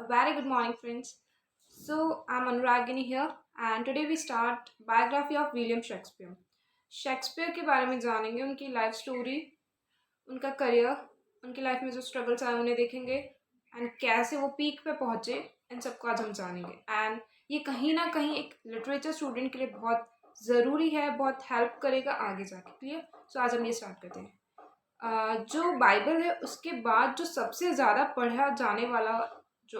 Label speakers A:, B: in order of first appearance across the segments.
A: A very good morning, friends. So, I'm Anuragini here, and today we start biography of William Shakespeare. Shakespeare के बारे में जानेंगे, उनकी life story, उनका career, उनकी लाइफ में जो स्ट्रगल्स आए उन्हें देखेंगे एंड कैसे वो पीक पे पहुंचे, इन सबको आज हम जानेंगे। एंड ये कहीं ना कहीं एक लिटरेचर स्टूडेंट के लिए बहुत ज़रूरी है, बहुत हेल्प करेगा आगे जाके। क्लियर? सो आज हम ये स्टार्ट करते हैं। जो बाइबल है उसके बाद जो सबसे ज़्यादा पढ़ा जाने वाला जो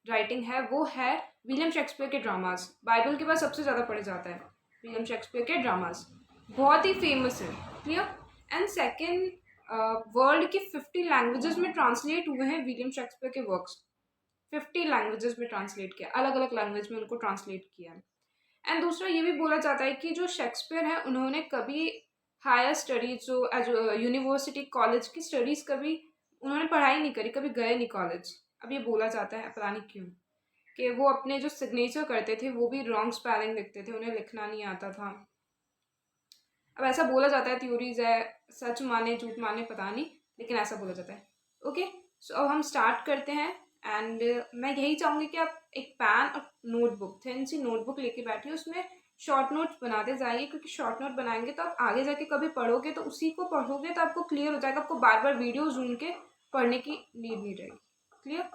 A: राइटिंग है वो है विलियम शेक्सपियर के ड्रामास। बाइबल के बाद सबसे ज़्यादा पढ़े जाता है विलियम शेक्सपियर के ड्रामास, बहुत ही फेमस है। क्लियर? एंड सेकेंड, वर्ल्ड की 50 लैंग्वेजेस में ट्रांसलेट हुए हैं विलियम शेक्सपियर के वर्क्स। 50 लैंग्वेजेस में ट्रांसलेट किया, अलग अलग लैंग्वेज में उनको ट्रांसलेट किया है। एंड दूसरा ये भी बोला जाता है कि जो शेक्सपियर है उन्होंने कभी हायर स्टडीज जो एज यूनिवर्सिटी कॉलेज की स्टडीज़ कभी उन्होंने पढ़ाई नहीं करी, कभी गए नहीं कॉलेज। अब ये बोला जाता है, पता नहीं क्यों, कि वो अपने जो सिग्नेचर करते थे वो भी रॉन्ग स्पेलिंग लिखते थे, उन्हें लिखना नहीं आता था। अब ऐसा बोला जाता है, थ्योरीज है, सच माने झूठ माने पता नहीं, लेकिन ऐसा बोला जाता है। ओके, सो अब हम स्टार्ट करते हैं। एंड मैं यही चाहूँगी कि आप एक पैन और नोटबुक, थिन सी नोटबुक लेके बैठिए, उसमें शॉर्ट नोट्स बनाते जाइए, क्योंकि शॉर्ट नोट बनाएंगे तो आप आगे जाके कभी पढ़ोगे तो उसी को पढ़ोगे तो आपको क्लियर हो जाएगा, आपको बार बार वीडियोज ढूंढ के पढ़ने की नीड नहीं रहेगी। Clear?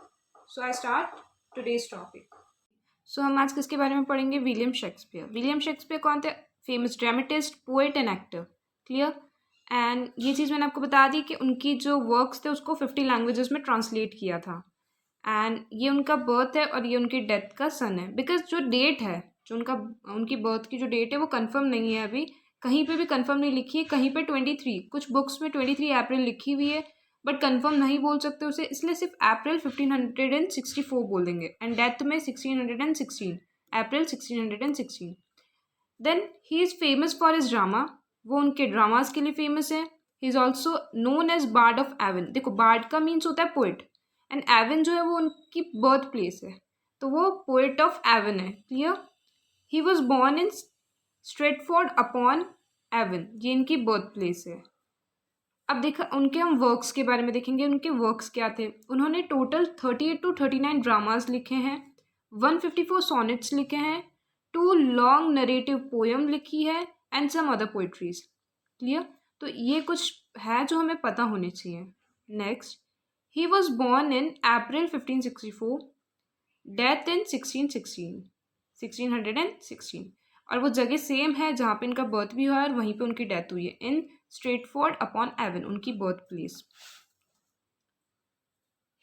A: So I start today's topic. So हम आज किसके बारे में पढ़ेंगे? William Shakespeare. विलियम शेक्सपियर कौन थे? Famous dramatist, poet and actor. Clear? And ये चीज़ मैंने आपको बता दी कि उनकी जो वर्क्स थे उसको 50 लैंग्वेजेस में ट्रांसलेट किया था। एंड ये उनका बर्थ है और ये उनकी डेथ का सन है। बिकॉज जो डेट है, जो उनकी बर्थ की जो डेट है वो कंफर्म नहीं है, अभी कहीं पे भी कंफर्म नहीं लिखी है। कहीं पे 23, कुछ बुक्स में 23 अप्रैल लिखी हुई है, बट कंफर्म नहीं बोल सकते उसे, इसलिए सिर्फ अप्रैल 1564 बोल देंगे। एंड डेथ में 1616, April 1616। Then he is famous for his drama, वो उनके ड्रामास के लिए फेमस है। He is also known as bard of Avon. देखो, बार्ड का मीन्स होता है पोइट, एंड एवन जो है वो उनकी बर्थ प्लेस है, तो वो पोइट ऑफ एवन है। Clear? He was born in Stratford upon Avon, ये इनकी बर्थ प्लेस है। अब देखा, उनके हम वर्क्स के बारे में देखेंगे। उनके वर्क्स क्या थे? उन्होंने टोटल 38 to 39 ड्रामास लिखे हैं, 154 सॉनेट्स लिखे हैं, 2 लॉन्ग नरेटिव पोएम लिखी है and some other poetries. Clear? तो ये कुछ है जो हमें पता होने चाहिए। Next, he was born in April 1564, death in 1616, और वो जगह सेम है जहाँ पे इनका बर्थ भी हुआ है और वहीं पे उनकी डेथ हुई है, इन स्ट्रेटफोर्ड अपॉन एवन, उनकी birth place.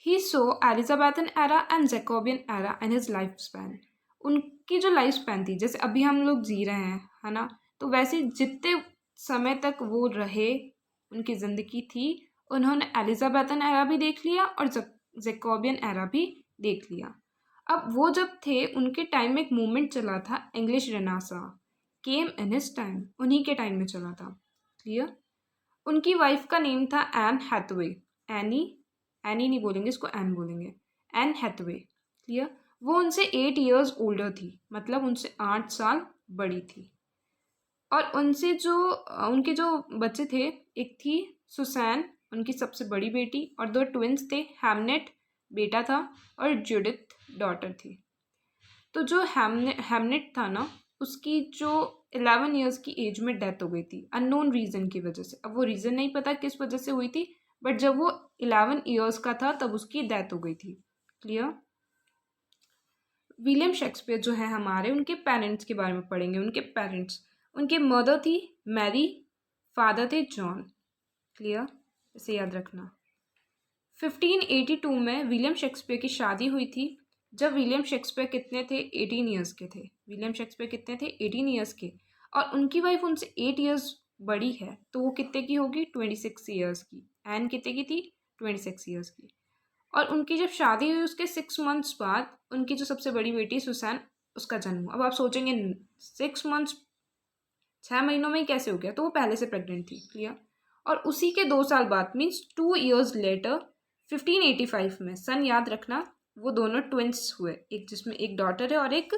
A: He saw Elizabethan era and Jacobean era and his life span. उनकी जो लाइफ स्पैन थी, जैसे अभी हम लोग जी रहे हैं, है ना, तो वैसे जितने समय तक वो रहे, उनकी ज़िंदगी थी, उन्होंने एलिजाबेथन एरा भी देख लिया और जैकोबियन एरा भी देख लिया। अब वो जब थे, उनके टाइम में एक मूवमेंट चला था, English renaissance came in his time, उन्हीं के टाइम में चला था। क्लियर? उनकी वाइफ का नेम था एन हैथवे। एनी, एनी नहीं बोलेंगे, इसको एन बोलेंगे, एन हैथवे। क्लियर? वो उनसे 8 years ओल्डर थी, मतलब उनसे 8 साल बड़ी थी। और उनसे जो उनके जो बच्चे थे, एक थी सुसैन, उनकी सबसे बड़ी बेटी, और 2 ट्विंस थे, हैमनेट बेटा था और जुडिथ डॉटर थी। तो जो हैमनेट था ना, उसकी जो 11 years की एज में डेथ हो गई थी, अननोन रीज़न की वजह से। अब वो रीज़न नहीं पता किस वजह से हुई थी, बट जब वो 11 years का था तब उसकी डेथ हो गई थी। क्लियर? विलियम शेक्सपियर जो है हमारे, उनके पेरेंट्स के बारे में पढ़ेंगे। उनके पेरेंट्स, उनके मदर थी मैरी, फादर थे जॉन। क्लियर? इसे याद रखना। 1582 में विलियम शेक्सपियर की शादी हुई थी, जब विलियम शेक्सपियर कितने थे? 18 years के थे। विलियम शेक्सपियर कितने थे? 18 years के। और उनकी वाइफ उनसे 8 years बड़ी है, तो वो कितने की होगी? 26 years की। एन कितने की थी? 26 years की। और उनकी जब शादी हुई उसके 6 months बाद उनकी जो सबसे बड़ी बेटी सुसैन, उसका जन्म हुआ। अब आप सोचेंगे 6 months, 6 महीनों में ही कैसे हो गया? तो वो पहले से प्रेग्नेंट थी। क्लियर? और उसी के 2 साल बाद, मीन्स 2 years लेटर, 1585 में, सन याद रखना, वो दोनों ट्विंस हुए, एक जिसमें एक डॉटर है और एक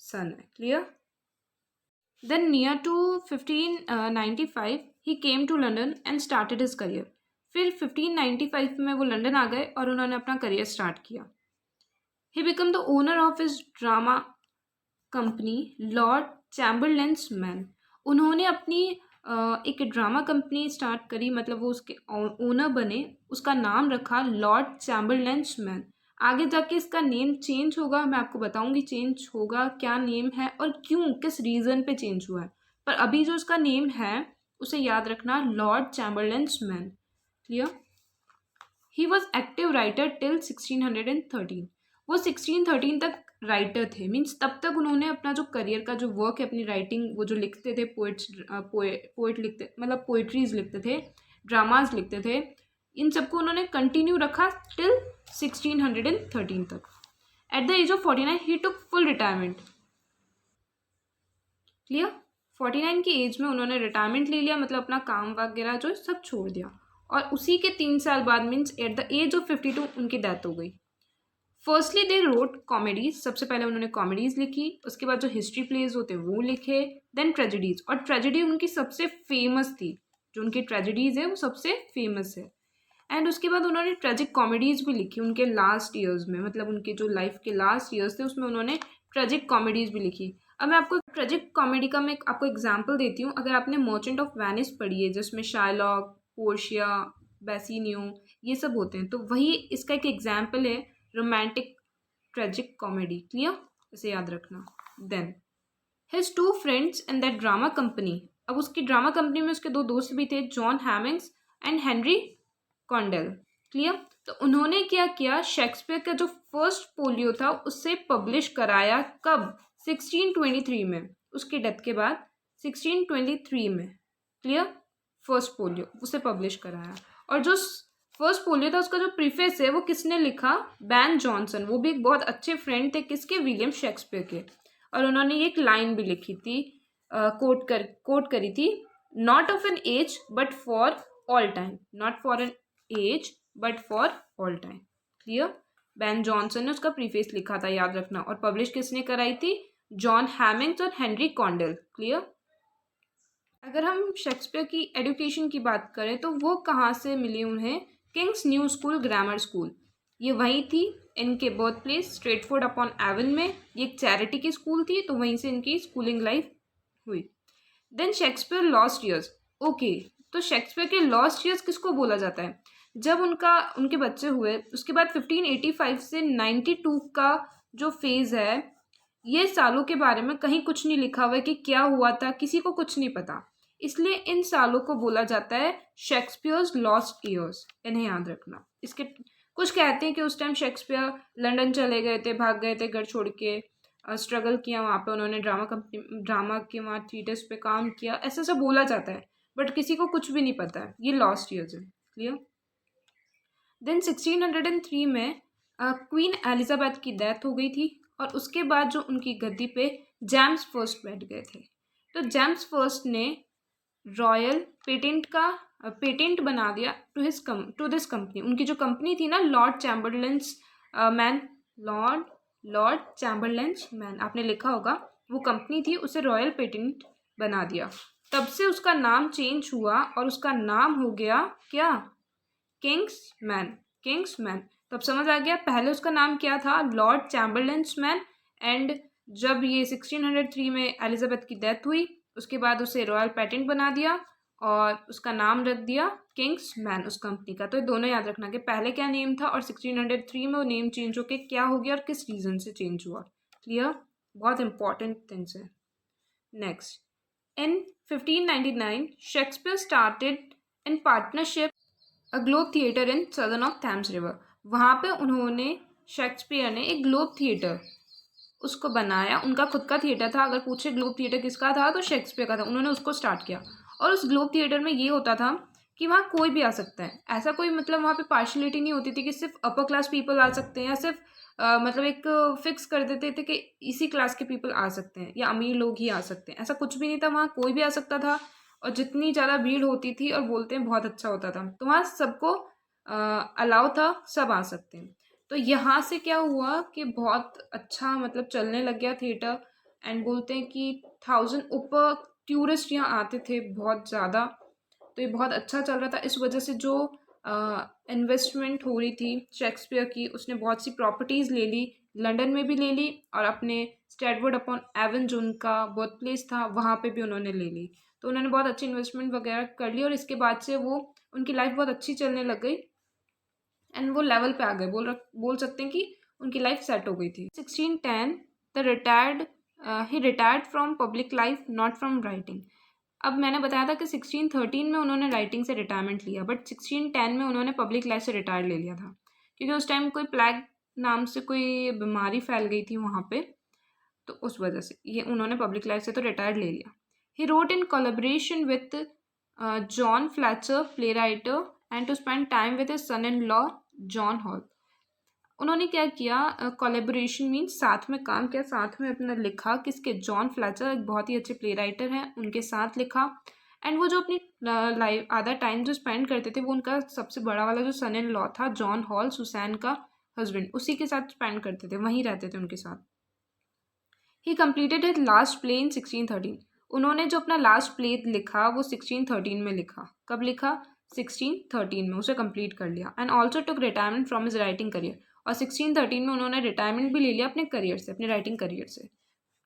A: सन है। Clear? Then near to 1595 he came to London and started his career. फिर 1595 में वो लंदन आ गए और उन्होंने अपना करियर स्टार्ट किया। He become the owner of his drama company Lord Chamberlain's man. उन्होंने अपनी एक ड्रामा कंपनी स्टार्ट करी, मतलब वो उसके ओनर बने, उसका नाम रखा लॉर्ड चैम्बरलेंस मैन। आगे जाके इसका नेम चेंज होगा, मैं आपको बताऊंगी चेंज होगा क्या नेम है और क्यों, किस रीज़न पे चेंज हुआ है। पर अभी जो उसका नेम है उसे याद रखना, Lord Chamberlain's man. Clear. He was active writer till 1613। वो 1613 तक राइटर थे, मीन्स तब तक उन्होंने अपना जो करियर का जो वर्क है, अपनी राइटिंग, वो जो लिखते थे, पोइट लिखते, मतलब पोइट्रीज लिखते थे, ड्रामाज लिखते थे, इन सबको उन्होंने कंटिन्यू रखा टिल 1613 तक। At the age of 49 he took full retirement. Clear. 49 की एज में उन्होंने रिटायरमेंट ले लिया, मतलब अपना काम वगैरह जो सब छोड़ दिया। और उसी के 3 साल बाद, means at the age of 52, उनकी डेथ हो गई। फर्स्टली दे रोट कॉमेडीज, सबसे पहले उन्होंने कॉमेडीज लिखी, उसके बाद जो हिस्ट्री प्लेज होते वो लिखे, देन ट्रेजेडीज। और ट्रेजेडी उनकी सबसे फेमस थी, जो उनकी ट्रेजेडीज है वो सबसे फेमस है। एंड उसके बाद उन्होंने ट्रेजिक कॉमेडीज भी लिखी उनके लास्ट ईयर्स में, मतलब उनके जो लाइफ के लास्ट ईयर्स थे उसमें उन्होंने ट्रेजिक कॉमेडीज भी लिखी। अब मैं आपको ट्रेजिक कॉमेडी का मैं आपको एग्जांपल देती हूँ। अगर आपने मर्चेंट ऑफ वेनिस पढ़ी है, जिसमें शाइलॉक, पोर्शिया, बेसिनियो, ये सब होते हैं, तो वही इसका एक एग्जाम्पल है, रोमांटिक ट्रेजिक कॉमेडी। क्लियर, इसे याद रखना। Then his two friends in that drama company. अब उसकी ड्रामा कंपनी में उसके दो दोस्त भी थे, John Hemings and Henry Condell. Clear. तो उन्होंने क्या किया, शेक्सपियर का जो फर्स्ट पोलियो था उससे पब्लिश कराया। कब? 1623 में, उसकी डेथ के बाद 1623 में। क्लियर। फर्स्ट पोलियो उसे पब्लिश कराया। और जो फर्स्ट पोलियो था उसका जो प्रीफेस है वो किसने लिखा? Ben Jonson. वो भी एक बहुत अच्छे फ्रेंड थे किसके? विलियम शेक्सपियर के। और उन्होंने एक लाइन भी लिखी थी, कोट करी थी, not of an age but for all time. Not for an age but for all time. Clear. Ben Jonson ने उसका प्रीफेस लिखा था, याद रखना। और पब्लिश किसने कराई थी? जॉन हैमिंग्स और हेनरी कॉन्डेल। क्लियर। अगर हम शेक्सपियर की एजुकेशन की बात करें तो वो कहाँ से मिली उन्हें? King's new school grammar school, ये वही थी इनके birth place, Stratford upon Avon में। ये एक चैरिटी की स्कूल थी, तो वहीं से इनकी स्कूलिंग लाइफ हुई। Then Shakespeare lost years. Okay, तो शेक्सपियर के लॉस्ट ईयर्स किसको बोला जाता है? जब उनके बच्चे हुए उसके बाद 1585 से 92 का जो फेज है, ये सालों के बारे में कहीं कुछ नहीं लिखा हुआ है कि क्या हुआ था, किसी को कुछ नहीं पता। इसलिए इन सालों को बोला जाता है शेक्सपियर्स लॉस्ट ईयर्स। इन्हें याद रखना। इसके कुछ कहते हैं कि उस टाइम शेक्सपियर लंदन चले गए थे, भाग गए थे घर छोड़ के, स्ट्रगल किया वहाँ पे उन्होंने, ड्रामा के वहाँ थीटर्स पे काम किया, ऐसा सब बोला जाता है, बट किसी को कुछ भी नहीं पता है। ये लॉस्ट ईयर्स है। क्लियर। देन 1603 में क्वीन एलिजाबेथ की डेथ हो गई थी, और उसके बाद जो उनकी गद्दी पे जेम्स फर्स्ट बैठ गए थे। तो जेम्स फर्स्ट ने रॉयल पेटेंट बना दिया टू दिस कंपनी। उनकी जो कंपनी थी ना, Lord Chamberlain's man, Lord Chamberlain's man, आपने लिखा होगा, वो कंपनी थी, उसे रॉयल पेटेंट बना दिया। तब से उसका नाम चेंज हुआ और उसका नाम हो गया क्या? किंग्समैन। तब समझ आ गया, पहले उसका नाम क्या था? Lord Chamberlain's man. एंड जब ये 1603 में एलिजाबेथ की डेथ हुई, उसके बाद उसे रॉयल पेटेंट बना दिया और उसका नाम रख दिया किंग्समैन उस कंपनी का। तो ये दोनों याद रखना कि पहले क्या नेम था और 1603 में वो नेम चेंज होके क्या हो गया और किस रीज़न से चेंज हुआ। क्लियर। बहुत इंपॉर्टेंट थिंग्स है। Next, in 1599 Shakespeare started in partnership a Globe theatre in southern of Thames river. वहाँ पे उन्होंने, शेक्सपियर ने एक ग्लोब थिएटर उसको बनाया, उनका खुद का थिएटर था। अगर पूछे ग्लोब थिएटर किसका था, तो शेक्सपियर का था। उन्होंने उसको स्टार्ट किया, और उस ग्लोब थिएटर में ये होता था कि वहाँ कोई भी आ सकता है। ऐसा कोई, मतलब वहाँ पे पार्शलिटी नहीं होती थी कि सिर्फ अपर क्लास पीपल आ सकते हैं, या सिर्फ मतलब एक फिक्स कर देते थे कि इसी क्लास के पीपल आ सकते हैं या अमीर लोग ही आ सकते हैं। ऐसा कुछ भी नहीं था, वहाँ कोई भी आ सकता था। और जितनी ज़्यादा भीड़ होती थी, और बोलते हैं बहुत अच्छा होता था, तो वहाँ सबको अलाउ था, सब आ सकते हैं। तो यहाँ से क्या हुआ कि बहुत अच्छा मतलब चलने लग गया थिएटर। एंड बोलते हैं कि 1000 ऊपर टूरिस्ट यहाँ आते थे, बहुत ज़्यादा। तो ये बहुत अच्छा चल रहा था। इस वजह से जो इन्वेस्टमेंट हो रही थी शेक्सपियर की, उसने बहुत सी प्रॉपर्टीज़ ले ली लंदन में भी ले ली और अपने स्ट्रैटफोर्ड अपॉन एवन जो उनका बर्थ प्लेस था वहाँ पे भी उन्होंने ले ली। तो उन्होंने बहुत अच्छी इन्वेस्टमेंट वगैरह कर ली और इसके बाद से वो उनकी लाइफ बहुत अच्छी चलने लग गई एंड वो लेवल पे आ गए, बोल सकते हैं कि उनकी लाइफ सेट हो गई थी। 1610 the retired he retired from public life not from writing. अब मैंने बताया था कि 1613 में उन्होंने राइटिंग से रिटायरमेंट लिया, बट 1610 में उन्होंने पब्लिक लाइफ से रिटायर ले लिया था क्योंकि उस टाइम कोई प्लेग नाम से कोई बीमारी फैल गई थी वहाँ पे, तो उस वजह से ये उन्होंने पब्लिक लाइफ से तो रिटायर ले लिया। He wrote in collaboration with John Fletcher play writer and to spend time with his son in law John Hall. उन्होंने क्या किया, कोलेबोरेशन मीन्स साथ में काम किया, साथ में अपना लिखा। किसके? जॉन फ्लैचर, एक बहुत ही अच्छे प्ले राइटर हैं, उनके साथ लिखा। एंड वो जो अपनी लाइफ आधा टाइम जो स्पेंड करते थे वो उनका सबसे बड़ा वाला जो सन इन लॉ था जॉन हॉल, सुसैन का हस्बैंड, उसी के साथ स्पेंड करते थे, वहीं रहते थे उनके साथ। He completed his last play in 1613। उन्होंने जो अपना लास्ट प्ले लिखा वो 1613 में लिखा। कब लिखा? 1613 में उसे कंप्लीट कर लिया। And also took retirement from his writing career, और 1613 में उन्होंने रिटायरमेंट भी ले लिया अपने करियर से, अपने राइटिंग करियर से।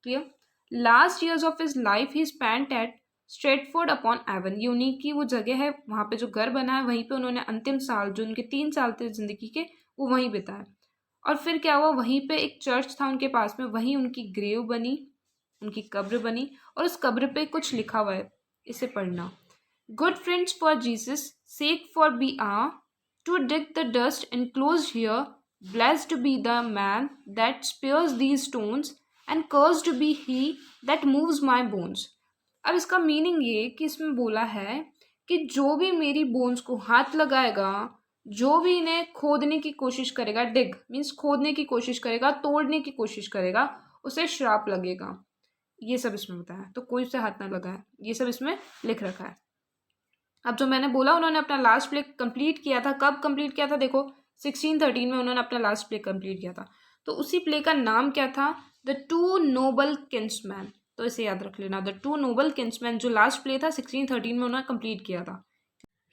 A: Clear? Last years of his life he spent at Stratford upon Avon. ये उन्हीं की वो जगह है, वहाँ पे जो घर बना है वहीं पे उन्होंने अंतिम साल जो उनके 3 साल थे जिंदगी के वो वहीं बिताए। और फिर क्या हुआ, वहीं पे एक चर्च था उनके पास में, वहीं उनकी ग्रेव बनी, उनकी कब्र बनी, और उस कब्र पे कुछ लिखा हुआ है, इसे पढ़ना। Good friends for Jesus sake forbear to dig the dust enclosed here, blessed be the man that spares these stones and cursed be he that moves my bones। अब इसका मीनिंग ये कि इसमें बोला है कि जो भी मेरी बोन्स को हाथ लगाएगा, जो भी इन्हें खोदने की कोशिश करेगा, डिग मीन्स खोदने की कोशिश करेगा, तोड़ने की कोशिश करेगा, उसे श्राप लगेगा। ये सब इसमें बताया, तो कोई से हाथ ना लगाए, ये सब इसमें लिख रखा है। अब जो मैंने बोला उन्होंने अपना लास्ट प्ले कंप्लीट किया था, कब कंप्लीट किया था? देखो 1613 में उन्होंने अपना लास्ट प्ले कंप्लीट किया था। तो उसी प्ले का नाम क्या था? The two noble kinsmen. तो इसे याद रख लेना, द टू नोबल किंग्समैन जो लास्ट प्ले था 1613 में उन्होंने कंप्लीट किया था।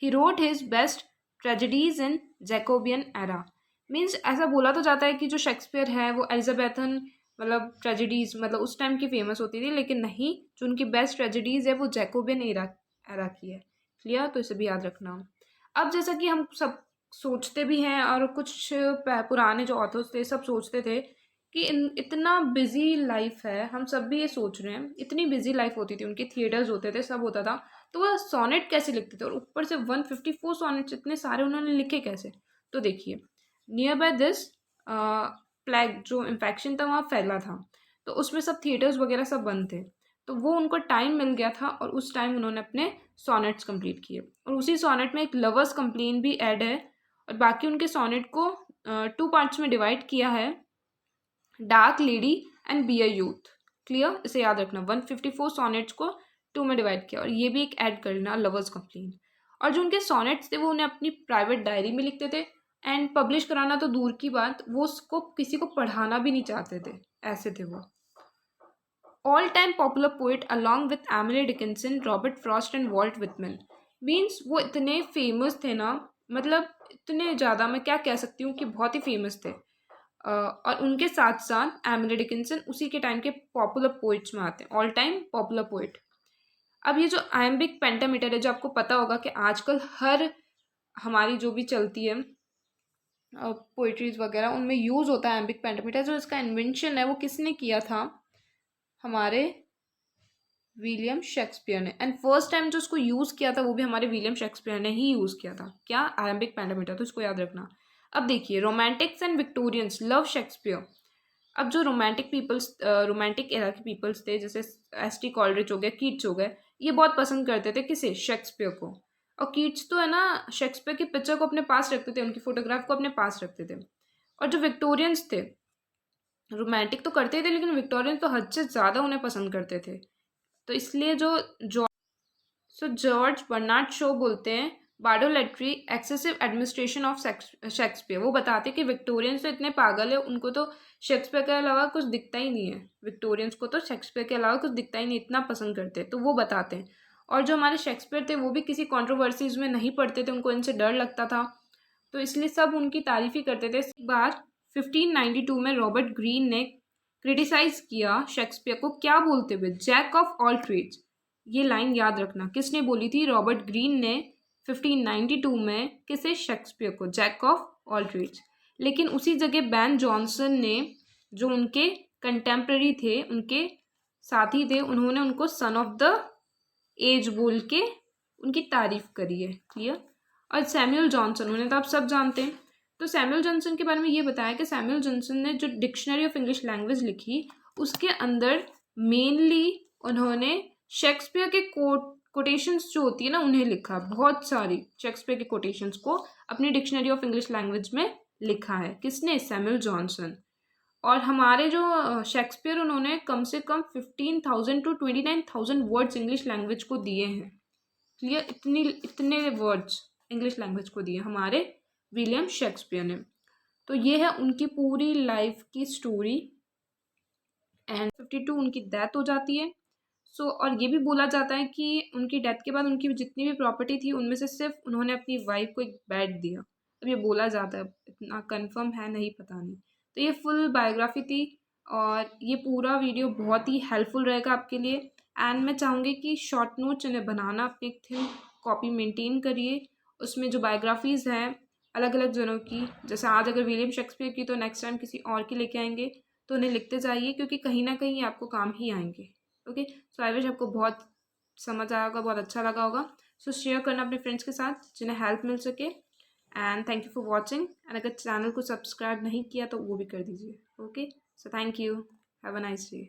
A: He wrote his best tragedies in Jacobean era. Means ऐसा बोला तो जाता है कि जो शेक्सपियर है वो एलिजाबेथन मतलब ट्रेजेडीज मतलब उस टाइम की फेमस होती थी, लेकिन नहीं, जो उनकी बेस्ट ट्रेजेडीज है वो जैकोबियन एरा की है। क्लियर? तो इसे भी याद रखना। अब जैसा कि हम सब सोचते भी हैं और कुछ पुराने जो ऑथर्स थे सब सोचते थे कि इतना बिजी लाइफ है, हम सब भी ये सोच रहे हैं, इतनी बिजी लाइफ होती थी उनके, थिएटर्स होते थे, सब होता था, तो वह सोनेट कैसे लिखते थे? और ऊपर से 154 सोनेट्स इतने सारे उन्होंने लिखे कैसे? तो देखिए, नियर बाय दिस प्लेग जो इन्फेक्शन था वहाँ फैला था, तो उसमें सब थिएटर्स वगैरह सब बंद थे, तो वो उनको टाइम मिल गया था और उस टाइम उन्होंने अपने सोनेट्स कंप्लीट किए। और उसी सोनेट में एक लवर्स कंप्लेन भी ऐड है, और बाकी उनके सोनेट को 2 पार्ट्स में डिवाइड किया है, dark lady and be a youth. Clear? इसे याद रखना, 154 सोनेट्स को 2 में डिवाइड किया, और ये भी एक ऐड कर लेना, लवर्स कंप्लेन। और जो उनके सोनेट्स थे वो उन्हें अपनी प्राइवेट डायरी में लिखते थे, एंड पब्लिश कराना तो दूर की बात, वो उसको किसी को पढ़ाना भी नहीं चाहते थे, ऐसे थे वो। All time popular poet along with Emily Dickinson, Robert Frost and Walt Whitman. Means वो इतने फेमस थे ना, मतलब इतने ज़्यादा, मैं क्या कह सकती हूँ कि बहुत ही फेमस थे। और उनके साथ साथ एमिली डिकिंसन उसी के टाइम के पॉपुलर पोइट्स में आते हैं, ऑल टाइम पॉपुलर पोइट। अब ये जो आयम्बिक पेंटामीटर है, जो आपको पता होगा कि आजकल हर हमारी जो भी चलती है पोइट्रीज वगैरह उनमें यूज़ होता है आयम्बिक पेंटामीटर। जो इसका इन्वेंशन है वो किसने किया था? हमारे विलियम शेक्सपियर ने। एंड फर्स्ट टाइम जो उसको यूज़ किया था वो भी हमारे विलियम शेक्सपियर ने ही यूज़ किया था। क्या? आयम्बिक पेंटामीटर, तो इसको याद रखना। अब देखिए, Romantics and Victorians love Shakespeare. अब जो रोमांटिक एरा के पीपल्स थे, जैसे एस.टी. कॉलरिज हो गए, कीट्स हो गए, ये बहुत पसंद करते थे किसे? शेक्सपियर को। और कीट्स तो है ना शेक्सपियर की पिक्चर को अपने पास रखते थे, उनकी फोटोग्राफ को अपने पास रखते थे। और जो विक्टोरियंस थे, रोमांटिक तो करते थे लेकिन विक्टोरियंस तो हद से ज़्यादा उन्हें पसंद करते थे। तो इसलिए जॉर्ज बर्नार्ड शो बोलते हैं बार्डोलेट्री एक्सेसिव एडमिनिस्ट्रेशन ऑफ शेक्सपियर। वो बताते हैं कि विक्टोरियंस तो इतने पागल है, उनको तो शेक्सपियर के अलावा कुछ दिखता ही नहीं है, विक्टोरियंस को तो शेक्सपियर के अलावा कुछ दिखता ही नहीं, इतना पसंद करते हैं, तो वो बताते हैं। और जो हमारे शेक्सपियर थे वो भी किसी कॉन्ट्रोवर्सीज में नहीं पढ़ते थे, उनको इनसे डर लगता था, तो इसलिए सब उनकी तारीफ ही करते थे। एक बार 1592 में रॉबर्ट ग्रीन ने क्रिटिसाइज किया शेक्सपियर को क्या बोलते हुए, जैक ऑफ ऑल ट्रेड्स। ये लाइन याद रखना, किसने बोली थी? रॉबर्ट ग्रीन ने 1592 में। किसे? शेक्सपियर को, जैक ऑफ ऑल ट्रेड्स। लेकिन उसी जगह बैन जॉनसन ने, जो उनके कंटेम्प्रेरी थे, उनके साथी थे, उन्होंने उनको सन ऑफ द एज बोल के उनकी तारीफ करी है। क्लियर? और सैमुअल जॉनसन, उन्हें तो आप सब जानते हैं। तो सैमुअल जॉनसन के बारे में ये बताया कि सैमुअल जॉनसन ने जो डिक्शनरी ऑफ इंग्लिश लैंग्वेज लिखी, उसके अंदर मेनली उन्होंने शेक्सपियर के कोटेशंस जो होती है ना, उन्हें लिखा। बहुत सारी शेक्सपियर के कोटेशंस को अपनी डिक्शनरी ऑफ इंग्लिश लैंग्वेज में लिखा है। किसने? Samuel Johnson. और हमारे जो शेक्सपियर, उन्होंने कम से कम 15,000 to 29,000 वर्ड्स इंग्लिश लैंग्वेज को दिए हैं। क्लियर? इतने वर्ड्स इंग्लिश लैंग्वेज को दिए हमारे विलियम शेक्सपियर ने। तो ये है उनकी पूरी लाइफ की स्टोरी। एंड 52 उनकी डेथ हो जाती है। और ये भी बोला जाता है कि उनकी डेथ के बाद उनकी जितनी भी प्रॉपर्टी थी, उनमें से सिर्फ उन्होंने अपनी वाइफ को एक बेड दिया। अब ये बोला जाता है, इतना कंफर्म है नहीं, पता नहीं। तो ये फुल बायोग्राफी थी और ये पूरा वीडियो बहुत ही हेल्पफुल रहेगा आपके लिए। एंड मैं चाहूँगी कि शॉर्ट नोट्स इन्हें बनाना, अपनी एक थिन कॉपी मेंटेन करिए। उसमें जो बायोग्राफीज़ हैं अलग अलग जनों की, जैसे आज अगर विलियम शेक्सपियर की, तो नेक्स्ट टाइम किसी और की लेके आएंगे, तो उन्हें लिखते जाइए, क्योंकि कहीं ना कहीं आपको काम ही आएंगे। ओके, सो आई विश आपको बहुत समझ आया होगा, बहुत अच्छा लगा होगा। सो शेयर करना अपने फ्रेंड्स के साथ जिन्हें हेल्प मिल सके। And thank you for watching. And अगर चैनल को सब्सक्राइब नहीं किया तो वो भी कर दीजिए। Okay, so thank you, have a nice day.